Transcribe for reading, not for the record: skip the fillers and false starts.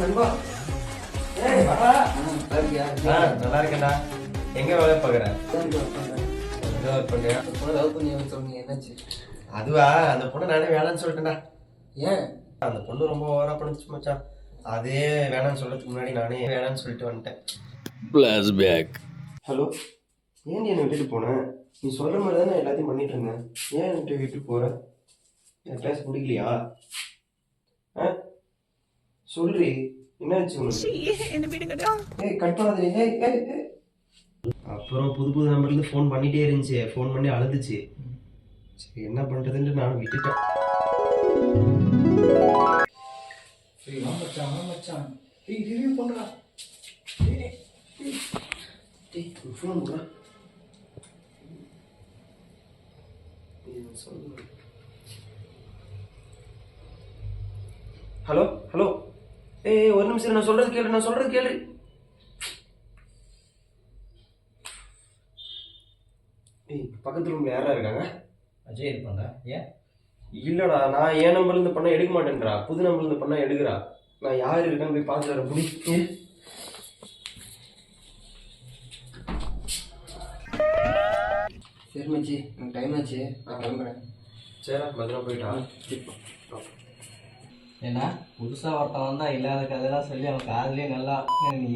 நண்பா. ஏய் வாடா. நல்லா இருக்கேன்டா. எங்க வேலை பாக்குற? லவ் பண்ணி சொன்னீங்க என்னாச்சு? அதுவா, அந்த பொண்ணு நானே வேணான்னு சொல்லிட்டேன்டா. ஏன்? அந்த பொண்ணு ரொம்ப ஓவரா பண்ணிச்சு மச்சான். அதே வேணான்னு சொல்றதுக்கு முன்னாடி நானே வேணான்னு சொல்லிட்டு வந்துட்டேன். Flashback. ஹலோ, ஏன் நீ என்னை விட்டுட்டு போன? நீ சொல்ற மாதிரி தானே எல்லாத்தையும் பண்ணிட்டு இருந்தேன். ஏன் என்கிட்ட விட்டு போற? என் கிளாஸ் பிடிக்கலையா? சொல்றி, என்னாச்சு உனக்கு? ஏய் கட் பண்ணாதே. ஏய் ஏய் ஏய். அப்புறம் புது புது நம்பர்லேருந்து ஃபோன் பண்ணிட்டே இருந்துச்சு. ஃபோன் பண்ணி அழுதுச்சு. சரி என்ன பண்ணுறதுன்ட்டு நானும் விட்டுட்டேன். சரி வா மச்சான். ஏய் ரிவ்யூ பண்றா. டேய் ஃபோன் போடா. Hello hello. ஏய் ஒரு நிமிஷம், நான் சொல்றது கேளு. ஏய் பக்கத்து ரூம்ல யாரா இருக்காங்க? அஜய் இருப்பாங்க. ஏன்? இல்லடா, நான் என் நம்பர்ல இருந்து பண்ணா எடுக்க மாட்டேன்றா. புது நம்பர்ல இருந்து பண்ணா எடுக்கிறா. நான் யார் இருக்கான்னு போய் பார்த்துட்டு வரேன். புடி. சரி மச்சி, எனக்கு டைம் ஆச்சு, நான் கிளம்புறேன். சரி பத்திரம் போயிட்டா. ஏன்னா புதுசா ஒருத்தன் வந்தா இல்லாத கதையெல்லாம் சொல்லி அவன் காதுலயே நல்லா நீ